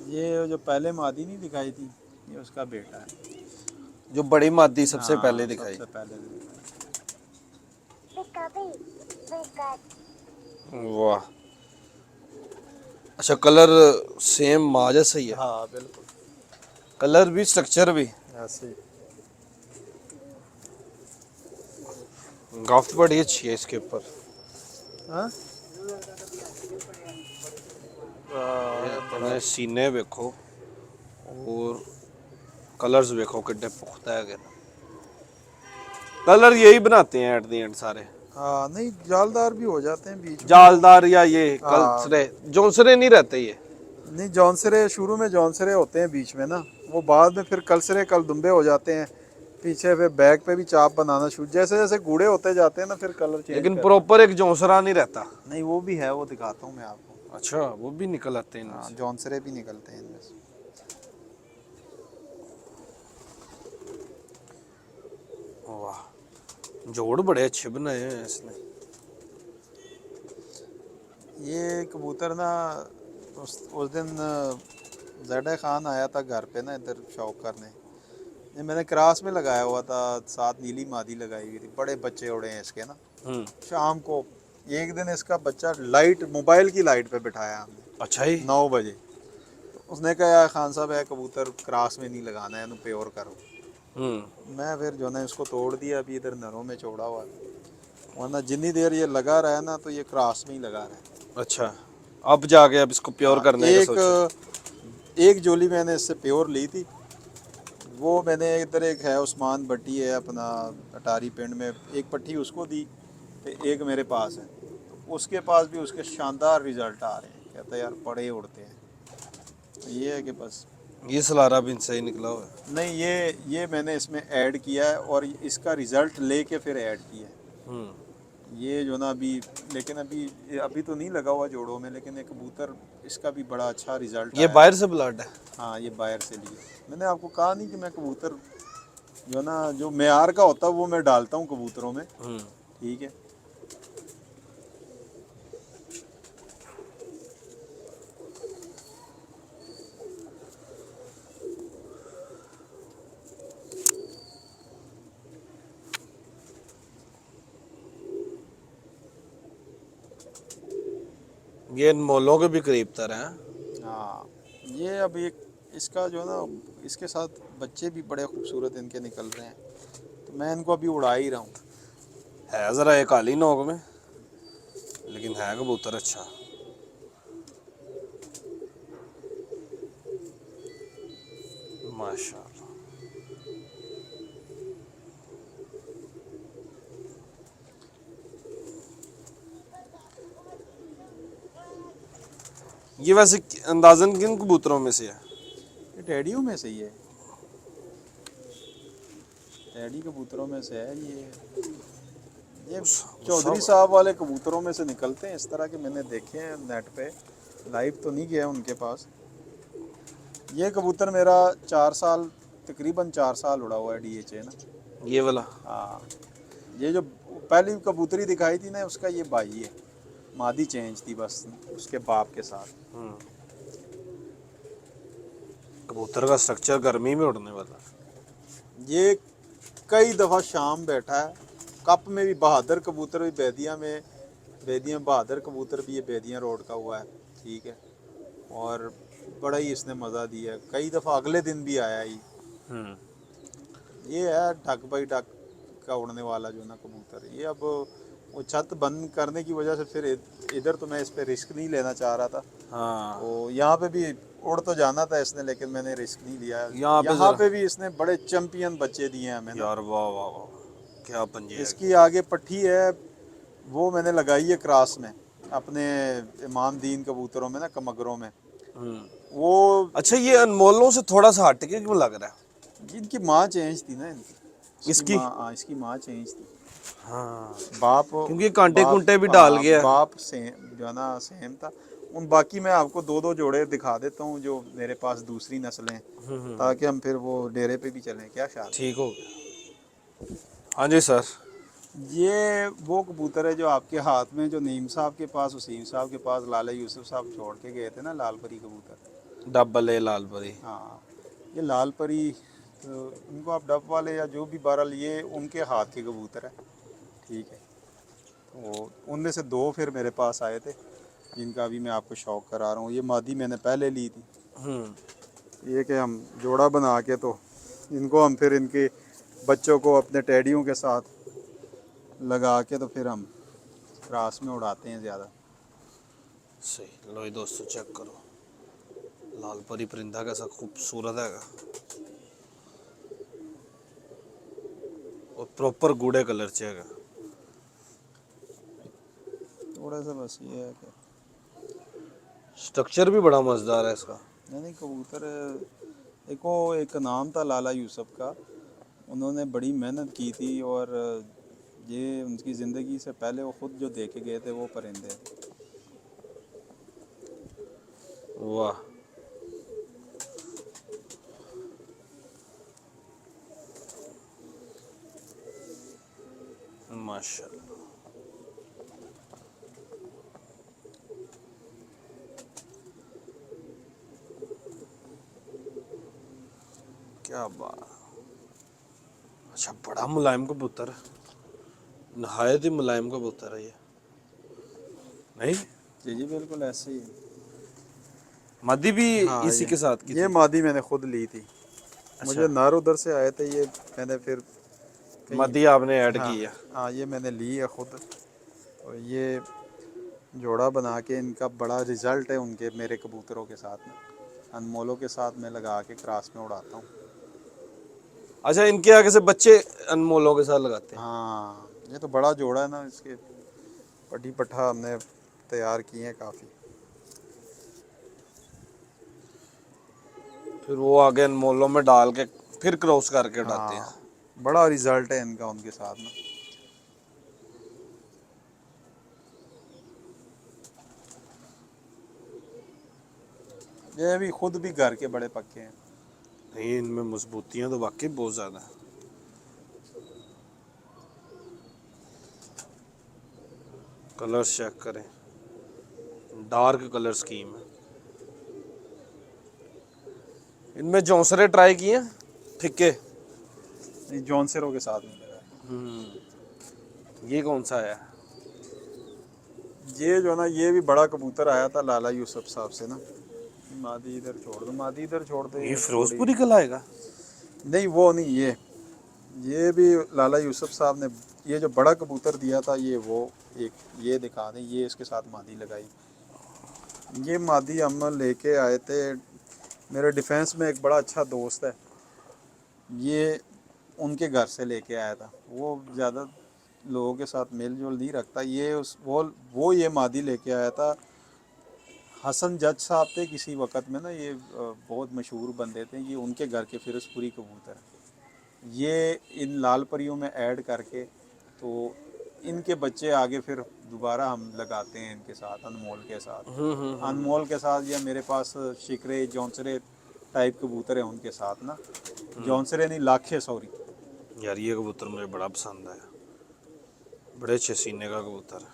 ये जो पहले मादी नहीं दिखाई थी, ये उसका बेटा है। जो बड़ी मादी सबसे हाँ, पहले दिखाई। सबसे पहले दिखाई। वाह, अच्छा कलर सेम माँ जैसा ही है, हाँ बिल्कुल कलर भी स्ट्रक्चर भी। ऐसे ही। गाफ्त बड़ी अच्छी है इसके ऊपर। हाँ? अपने सीने देखो और कलर्स देखो कितने पुख्ता है। कलर यही बनाते हैं एट द एंड सारे, हाँ, नहीं जालदार भी हो जाते हैं बीच में। जालदार या ये हाँ। कलसरे जोंसरे नहीं रहते ये। नहीं, जौनसरे शुरू में जौनसरे होते हैं बीच में ना, वो बाद में फिर कलसरे कलदुम्बे हो जाते हैं, पीछे फिर बैक पे भी चाप बनाना शुरू, जैसे जैसे गूढ़े होते जाते हैं ना फिर कलर चेंज लेकिन कर। प्रॉपर एक जोंसरा नहीं रहता। नहीं, वो भी है, वो दिखाता हूँ मैं आपको। अच्छा, वो भी निकल आते हैं इनमें हाँ, से। जौनसरे भी निकलते हैं इनमें से। वाह, जोड़ बड़े अच्छे बनाए हैं इसने। ये कबूतर ना उस दिन ज़ैड खान आया था घर पे ना इधर शौक करने, ये मैंने क्रास में लगाया हुआ था, साथ नीली मादी लगाई हुई थी, बड़े बच्चे उड़े हैं इसके ना। शाम को एक दिन इसका बच्चा लाइट, मोबाइल की लाइट पे बिठाया हमने अच्छा ही। 9 बजे। तो उसने कहा यार खान साहब है कबूतर क्रास में नहीं लगाना है, प्योर करो। मैं फिर जो है उसको तोड़ दिया, अभी इधर नरों में छोड़ा हुआ है, वरना जितनी देर ये लगा रहा है ना तो ये क्रास में ही लगा रहा है। अच्छा, अब जाके अब इसको प्योर करने का सोचा। एक जोली मैंने इससे प्योर ली थी, वो मैंने इधर एक है उस्मान भट्टी है अपना अटारी पिंड में, एक पट्टी उसको दी तो एक मेरे पास है, तो उसके पास भी उसके शानदार रिजल्ट आ रहे हैं, कहता है यार बड़े उड़ते हैं। तो ये है कि बस ये सलारा भी इनसे ही निकला हुआ है। नहीं, ये मैंने इसमें ऐड किया है और इसका रिजल्ट लेके फिर ऐड किया है। ये जो ना अभी, लेकिन अभी तो नहीं लगा हुआ जोड़ों में, लेकिन एक कबूतर इसका भी बड़ा अच्छा रिजल्ट ये आया। बाहर से ब्लड है? हाँ, ये बाहर से लिए। मैंने आपको कहा नहीं कि मैं कबूतर जो ना जो मेयार का होता है वो मैं डालता हूँ कबूतरों में। ठीक है। ये मोलों के भी करीब तर हैं। हाँ, ये अब एक इसका जो है ना, इसके साथ बच्चे भी बड़े खूबसूरत इनके निकल रहे हैं, तो मैं इनको अभी उड़ा ही रहा हूँ। है ज़रा एक काली नोक में, लेकिन है कबूतर अच्छा। माशाल्लाह। ये वैसे अंदाजन किन कबूतरों में से है? ये टेडियों में से ही है, टेडी कबूतरों में से है ये चौधरी साहब वाले कबूतरों में से निकलते हैं इस तरह के। मैंने देखे हैं नेट पे, लाइव तो नहीं गया उनके पास। ये कबूतर मेरा 4 साल, तकरीबन 4 साल उड़ा हुआ है DHA ना। ये वाला? हाँ, ये जो पहली कबूतरी दिखाई थी ना, उसका ये भाई है। मादी चेंज थी बस उसके बाप के साथ। कबूतर का स्ट्रक्चर गर्मी में उड़ने वाला। ये कई दफ़ा शाम बैठा है कप में भी। बहादुर कबूतर भी बैदिया में, बैदिया बहादुर कबूतर भी ये बैदिया रोड का हुआ है। ठीक है। और बड़ा ही इसने मज़ा दिया है, कई दफ़ा अगले दिन भी आया ही। ये है डक बाई डक का उड़ने वाला जो ना कबूतर। ये अब वो छत बंद करने की वजह से फिर इधर तो मैं इस पे रिस्क नहीं लेना चाह रहा था। हाँ, तो यहाँ पे भी उड़ तो जाना था इसने, लेकिन मैंने रिस्क नहीं लिया। यहाँ पे भी इसने बड़े चैंपियन बच्चे दिए हैं हमें ना। यार वाह वाह वाह, क्या पंजे है। इसकी आगे पट्टी है, वो मैंने लगाई है क्रॉस में अपने इमाम दीन कबूतरों में ना, कमगरों में। वो अच्छा, ये अनमोलों से थोड़ा सा हटके क्यों लग रहा है? जिनकी माँ चेंज थी ना, इसकी? इसकी माँ चेंज थी। हाँ, बाप क्योंकि कांटे बाप कुंटे भी डाल गया। बाप सेम जो है ना, सेम था। उन बाकी मैं आपको दो दो जोड़े दिखा देता हूँ जो मेरे पास दूसरी नस्लें, ताकि हम फिर वो डेरे पे भी चलें। क्या ख्याल? ठीक हो गया। हाँ जी सर। ये वो कबूतर है जो आपके हाथ में, जो नईम साहब के पास, वसीम साहब के पास लाला यूसुफ साहब छोड़ के गए थे ना, लाल परी कबूतर। डबल ए लाल परी। हाँ, ये लाल परी, तो उनको आप डब वाले या जो भी, बहरहाल ये उनके हाथ के कबूतर है। ठीक है। तो उनमें से दो फिर मेरे पास आए थे, जिनका अभी मैं आपको शौक करा रहा हूँ। ये मादी मैंने पहले ली थी। ये कि हम जोड़ा बना के, तो इनको हम फिर इनके बच्चों को अपने टेडियों के साथ लगा के, तो फिर हम क्रास में उड़ाते हैं ज़्यादा। सही। लो ये दोस्तों चेक करो, लाल परी परिंदा कैसा खूबसूरत है, और प्रॉपर गूढ़े कलर च है। थोड़ा सा बस ये है कि स्ट्रक्चर भी बड़ा मजेदार है इसका। नहीं, कबूतर एक नाम था लाला यूसुफ का। उन्होंने बड़ी मेहनत की थी, और ये उनकी ज़िंदगी से पहले वो खुद जो देखे गए थे वो परिंदे। वाह, माशाल्लाह। क्या बात। अच्छा, बड़ा मुलायम कबूतर है, नहायत ही मुलायम कबूतर है ये। नहीं, जी जी, बिल्कुल ऐसे ही। मादी भी हाँ, इसी के साथ की ये थी? मादी मैंने खुद ली थी। मुझे अच्छा, नर उधर से आए थे, ये मैंने फिर मादी आपने ऐड हाँ की है? हाँ, ये मैंने ली है खुद। और ये जोड़ा बना के, इनका बड़ा रिजल्ट है उनके मेरे कबूतरों के साथ में। अनमोलों के साथ मैं लगा के क्रास में उड़ाता हूँ। अच्छा, इनके आगे से बच्चे अनमोलों के साथ लगाते हैं? हाँ, ये तो बड़ा जोड़ा है ना, इसके पट्टी पट्ठा हमने तैयार किए हैं काफ़ी। फिर वो आगे अनमोलों में डाल के फिर क्रॉस करके उड़ाते हैं। हाँ, बड़ा रिजल्ट है इनका उनके साथ में। ये भी खुद भी घर के बड़े पक्के हैं। नहीं, इनमें मजबूतियाँ तो वाकई बहुत ज़्यादा हैं। कलर्स चेक करें, डार्क कलर स्कीम है। इनमें जौंसरे ट्राई किए हैं? फिक्के। जॉनसरो के साथ मिलेगा। ये कौन सा है? ये जो ना, ये भी बड़ा कबूतर आया था लाला यूसुफ साहब से ना। मादी इधर छोड़ दो, मादी इधर छोड़ दो, ये ये फिरोजपुरी थोड़ी। कल आएगा? नहीं वो नहीं, ये भी लाला यूसुफ साहब ने ये जो बड़ा कबूतर दिया था, ये वो एक ये दिखा दें, ये इसके साथ मादी लगाई। ये मादी हम लेके आए थे, मेरे डिफेंस में एक बड़ा अच्छा दोस्त है, ये उनके घर से लेके आया था। वो ज़्यादा लोगों के साथ मेल जोल नहीं रखता, ये उस वो ये मादी लेके आया था। हसन जज साहब थे किसी वक्त में ना, ये बहुत मशहूर बंदे थे, ये उनके घर के फिरोजपुरी कबूतर हैं। ये इन लाल परियों में ऐड करके तो इनके बच्चे आगे फिर दोबारा हम लगाते हैं इनके साथ, अनमोल के साथ। अनमोल के साथ या मेरे पास शिकरे जौनसरे टाइप कबूतर हैं उनके साथ ना। जौनसरे नहीं, लाखे, सॉरी। यार ये कबूतर मुझे बड़ा पसंद आया, बड़े अच्छे सीने का कबूतर है।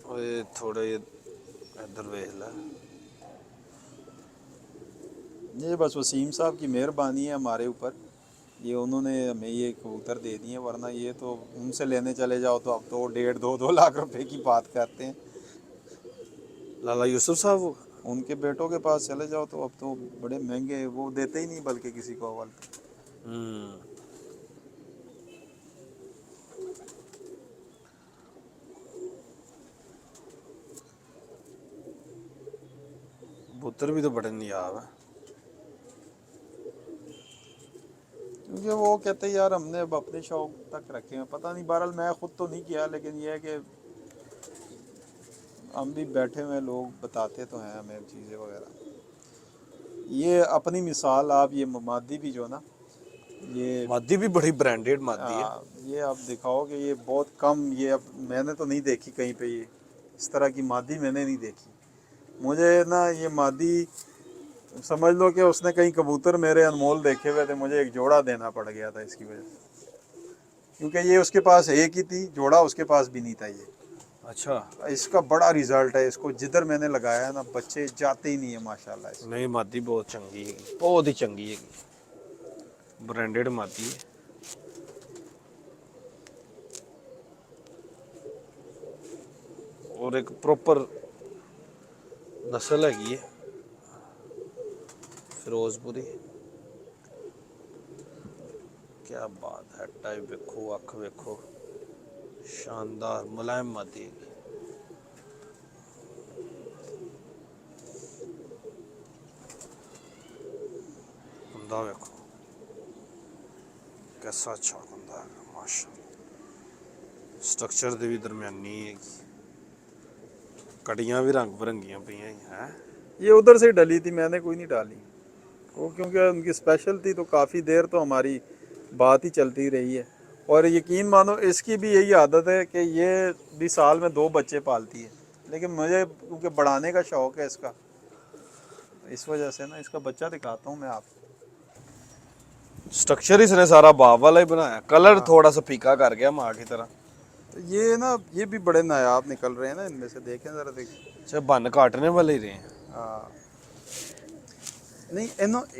और ये थोड़े इधर वेख ला। ये बस वसीम साहब की मेहरबानी है हमारे ऊपर, ये उन्होंने हमें ये कबूतर दे दिए, वरना ये तो उनसे लेने चले जाओ तो अब तो 1.5-2 लाख रुपए की बात करते हैं। लाला यूसुफ साहब वो? उनके बेटों के पास चले जाओ तो अब तो बड़े महंगे, वो देते ही नहीं बल्कि किसी को अव्वल। कबूतर भी तो बड़े नियाब है। क्योंकि वो कहते हैं यार हमने अब अपने शौक तक रखे हैं, पता नहीं, बहरहाल मैं खुद तो नहीं किया, लेकिन ये है कि हम भी बैठे हुए लोग बताते तो हैं हमें चीज़ें वगैरह। ये अपनी मिसाल, आप ये मादी भी जो ना, ये मादी भी बड़ी ब्रांडेड मादी है। ये आप दिखाओ कि ये बहुत कम, ये अब मैंने तो नहीं देखी कहीं पे, ये इस तरह की मादी मैंने नहीं देखी। मुझे ना ये मादी, समझ लो कि उसने कहीं कबूतर मेरे अनमोल देखे हुए थे, मुझे एक जोड़ा देना पड़ गया था इसकी वजह से, क्योंकि ये उसके पास एक ही थी, जोड़ा उसके पास भी नहीं था। ये अच्छा। इसका बड़ा रिजल्ट है, इसको जिधर मैंने लगाया है ना, बच्चे जाते ही नहीं है माशाल्लाह इसमें। नहीं, मादी बहुत चंगी है, बहुत ही चंगी है, ब्रांडेड मादी है। और एक प्रॉपर नस्ल हैगी है फिरोजपुरी। क्या बात है, टाइप वेखो, अख वेखो, शानदार मुलायम मादी है। कुंदा वेखो कैसा अच्छा कुंदा है, माशाल्लाह। स्ट्रक्चर दे भी दरम्यानी है, कड़ियां भी रंग बिरंगियां पई हैं। ये उधर से डली थी, मैंने कोई नहीं डाली वो, क्योंकि उनकी स्पेशल थी तो काफ़ी देर तो हमारी बात ही चलती रही है। और यकीन मानो इसकी भी यही आदत है कि ये भी साल में 2 बच्चे पालती है, लेकिन मुझे क्योंकि बढ़ाने का शौक़ है इसका, इस वजह से ना इसका बच्चा दिखाता हूँ मैं आपको। स्ट्रक्चर इसने सारा बाप वाला ही बनाया, कलर थोड़ा सा फीका कर गया माँ की तरह। तो ये ना, ये भी बड़े नायाब निकल रहे हैं ना इनमें से, देखें ज़रा देखिए। अच्छा, बन काटने वाले ही रहे हैं। हाँ, नहीं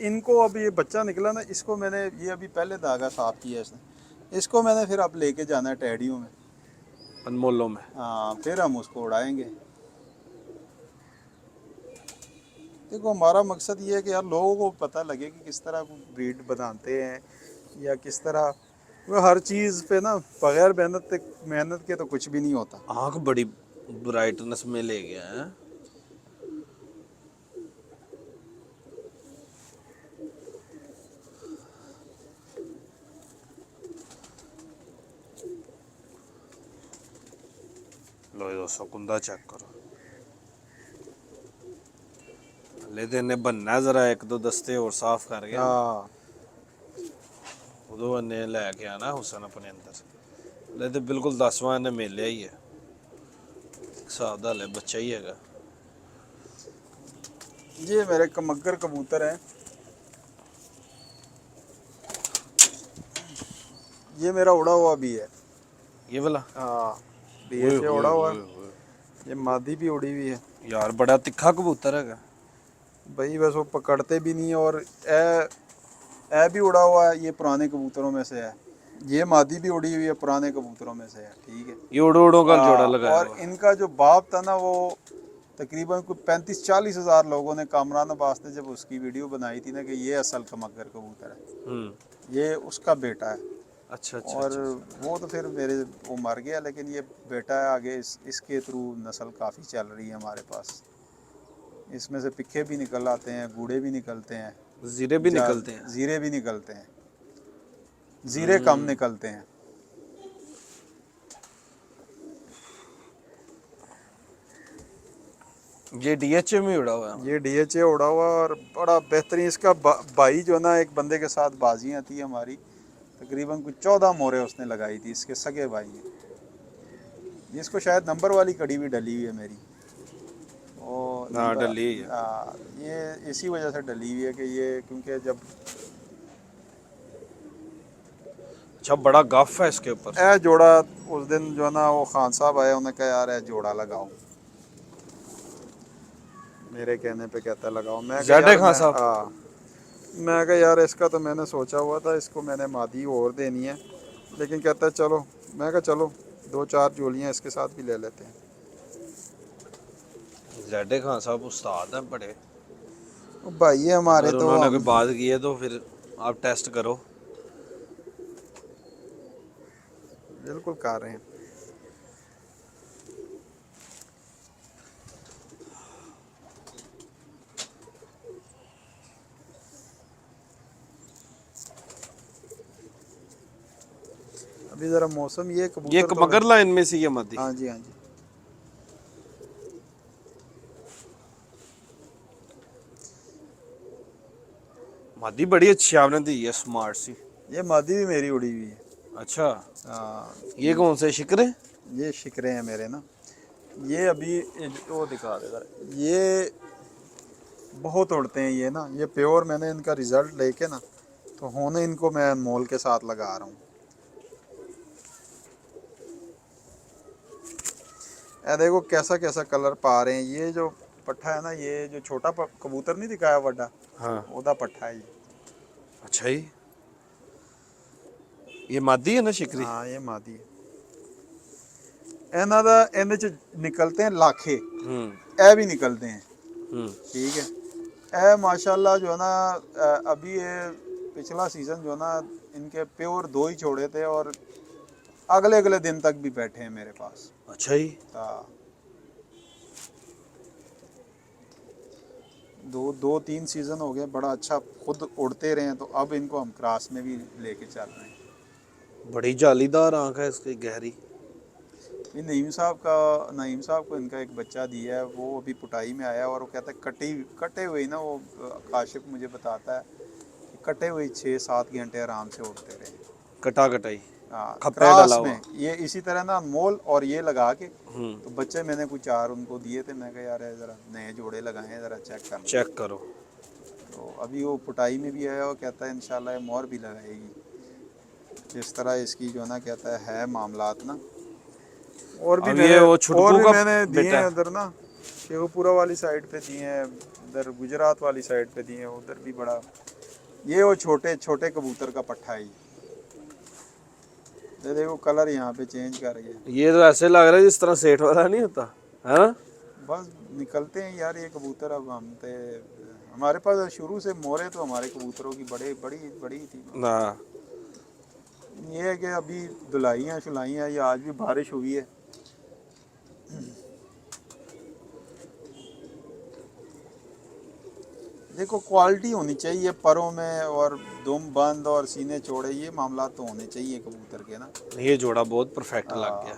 इनको अब ये बच्चा निकला ना, इसको मैंने, ये अभी पहले धागा साफ किया इसने, इसको मैंने फिर अब लेके जाना है टैडियों में। अनमोलों में। हाँ, फिर हम उसको उड़ाएंगे। देखो हमारा मकसद ये है कि यार लोगों को पता लगे कि किस तरह ब्रीड बनाते हैं या किस तरह, वो हर चीज़ पे ना बगैर मेहनत के तो कुछ भी नहीं होता। आँख बड़ी ब्राइटनेस में ले गया है। लो दोस्तों, कुंदा चेक करो। लेते ने बनना जरा, 1-2 दस्ते और साफ कर गया, हाँ, उदो ने लैके आना हुसन अपने अंदर। ले तो बिल्कुल 10वां ने मिल लिया ही है, हिसाब दा ले बच्चा ही हैगा। ये मेरे कमगर कबूतर हैं। ये मेरा उड़ा हुआ भी है। ये वाला? हाँ, ओए डीएचए होए उड़ा हुआ होए है। होए। ये मादी भी उड़ी हुई है। यार बड़ा तिखा कबूतर है। भाई बस वो पकड़ते भी नहीं है। और ए भी उड़ा हुआ है, ये पुराने कबूतरों में से है। ये मादी भी उड़ी हुई है, पुराने कबूतरों में से है। ठीक है। ये उड़ो उड़ो का जोड़ा लगाया और हुआ। इनका जो बाप था ना, वो तकरीबन कोई 35-40 हज़ार लोगों ने, कामरान अब्बास ने जब उसकी वीडियो बनाई थी ना कि ये असल कमगर कबूतर है, ये उसका बेटा है। अच्छा अच्छा और अच्छा अच्छा। वो तो फिर वो मर गया, लेकिन ये बेटा है आगे, इसके थ्रू नस्ल काफ़ी चल रही है हमारे पास। इसमें से पिक्के भी निकल आते हैं, गूड़े भी निकलते हैं, जीरे भी निकलते हैं। ज़ीरे भी निकलते हैं। ज़ीरे कम निकलते हैं। ये डीएचए में उड़ा हुआ है। ये डीएचए उड़ा हुआ और बड़ा बेहतरीन। इसका भाई जो है ना, एक बंदे के साथ बाजियाँ थी हमारी, तकरीबन कुछ 14 मोहरें उसने लगाई थी, इसके सगे भाई ने। इसको शायद नंबर वाली कड़ी भी डली हुई है मेरी। और हाँ डली है। ये इसी वजह से डली हुई है कि ये, क्योंकि जब अच्छा बड़ा गफ है इसके ऊपर। ए जोड़ा, उस दिन जो है ना वो खान साहब आए, उन्होंने कहा यार ए जोड़ा लगाओ। मेरे कहने पे कहता लगाओ। मैं कहा ज़्यादा यार खान साहब। मैं कहा यार इसका तो मैंने सोचा हुआ था, इसको मैंने मादी और देनी है, लेकिन कहता है चलो। मैं कहा चलो 2-4 जोलियाँ इसके साथ भी ले लेते हैं। ज़्यादा खान साहब उस्ताद हैं बड़े। वो भाई है हमारे, अगर तो उन्होंने कोई हम बात की है तो फिर आप टेस्ट करो। बिल्कुल कर रहे हैं। अभी ज़रा मौसम ये ये कबूतर तो मगर लाइन में से ये मदी। हाँ जी, हाँ जी। मदी बड़ी अच्छी आपने दी है, स्मार्ट सी। ये मादी भी मेरी उड़ी हुई है। अच्छा हाँ, ये कौन से शिकरे? ये शिकरे हैं मेरे ना। ये अभी वो दिखा दे ज़रा। ये बहुत उड़ते हैं ये ना। ये प्योर, मैंने इनका रिज़ल्ट लेके ना, तो होने इनको मैं मोल के साथ लगा रहा हूँ। ये देखो कैसा कैसा कलर पा रहे हैं। ये जो पट्ठा है ना, ये जो छोटा कबूतर नहीं दिखाया बड़ा, हाँ। ओदा पट्ठा है ये। अच्छा ही ये मादी है ना शिकरी? हाँ, ये मादी है। ਇਹਨਾਂ ਦਾ ਇਹਦੇ ਚ ਨਿਕਲते हैं लाखे, ए भी निकलते हैं। ठीक है। ए माशाल्लाह जो है ना, अभी ये पिछला सीज़न जो है ना, इनके प्योर 2 ही छोड़े थे और अगले अगले दिन तक भी बैठे हैं मेरे पास। अच्छा ही। हाँ, 2-3 सीज़न हो गए, बड़ा अच्छा खुद उड़ते रहे हैं, तो अब इनको हम क्रॉस में भी लेके चल रहे हैं। बड़ी जालीदार आंख है इसकी, गहरी। ये नईम साहब को इनका एक बच्चा दिया है, वो अभी पुटाई में आया, और वो कहता है कटे हुए ना, वो काशिफ मुझे बताता है कि कटे हुए 6-7 घंटे आराम से उड़ते रहे। कटा कटाई खप्पे क्रॉस डाला हुआ। में ये इसी तरह ना मोल और ये लगा के, तो बच्चे मैंने कुछ 4 उनको दिए थे। मैं कहा यार ज़रा नए जोड़े लगाए हैं, ज़रा चेक करो। तो अभी वो पुटाई में भी आया, वो कहता है इंशाल्लाह ये मोर भी लगाएगी। जिस तरह इसकी जो ना कहता है मामलात ना। और भी अब मैंने ये वो छुटकू का मैंने दिए बेटा हैं है। उधर ना, शेखपुरा वाली साइड पे दिए हैं, उधर गुजरात वाली साइड पे दिए हैं, उधर भी बड़ा। ये वो छोटे छोटे कबूतर का पट्ठा है ये देखो कलर यहाँ पे चेंज कर गया। ये तो ऐसे लग रहा है जिस तरह सेठ वाला नहीं होता है ना। बस निकलते हैं यार ये कबूतर। अब हम थे, हमारे पास शुरू से मोरे तो हमारे कबूतरों की बड़ी बड़ी थी ना। ये है कि अभी धुलाइयाँ शुलाइयाँ, या आज भी बारिश हुई है। देखो क्वालिटी होनी चाहिए परों में, और दुम बंद और सीने चौड़े, ये मामला तो होने चाहिए कबूतर के ना। ये जोड़ा बहुत परफेक्ट लग गया।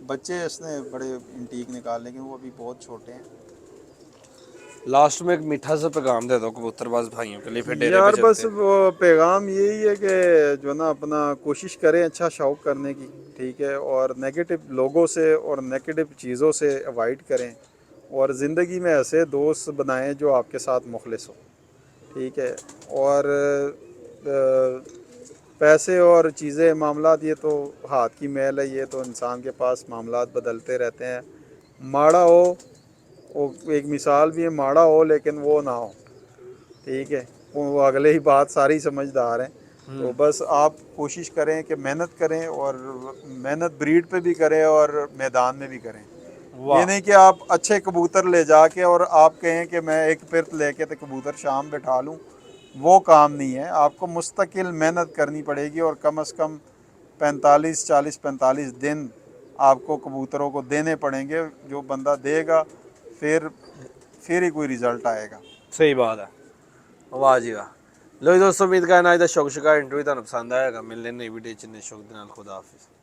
बच्चे इसने बड़े इंटीक निकाल, लेकिन वो अभी बहुत छोटे हैं। लास्ट में एक मीठा सा पैगाम दे दो कबूतरबाज भाइयों के लिए, फिर डेरे पे यार बस चलते हैं। वो पैगाम यही है कि जो ना अपना कोशिश करें अच्छा शौक करने की। ठीक है। और नेगेटिव लोगों से और नेगेटिव चीज़ों से अवॉइड करें, और ज़िंदगी में ऐसे दोस्त बनाएं जो आपके साथ मुखलिस हो, ठीक है। और पैसे और चीज़ें मामलात ये तो हाथ की मैल है, ये तो इंसान के पास मामलात बदलते रहते हैं। माड़ा हो, वो एक मिसाल भी है, माड़ा हो लेकिन वो ना हो, ठीक है। वो अगले ही बात सारी समझदार हैं। तो बस आप कोशिश करें कि मेहनत करें, और मेहनत ब्रीड पे भी करें और मैदान में भी करें। ये वाह। नहीं कि आप अच्छे कबूतर ले जाके और आप कहें कि मैं एक पिरत लेके तो कबूतर शाम बैठा लूँ, वो काम नहीं है। आपको मुस्तकिल मेहनत करनी पड़ेगी, और कम से कम 45 दिन आपको कबूतरों को देने पड़ेंगे। जो बंदा देगा फिर ही कोई रिज़ल्ट आएगा। सही बात है। वाह जी वाह। लो जी दोस्तों, उम्मीद करना आज का शौक शिकार इंटरव्यू ਤੁਹਾਨੂੰ ਪਸੰਦ ਆਏਗਾ। ਮਿਲਦੇ ਨਈ ਵੀਡੀਓ ਚ ਨੇ ਸ਼ੌਕ ਦੇ ਨਾਲ। खुदा हाफिज़।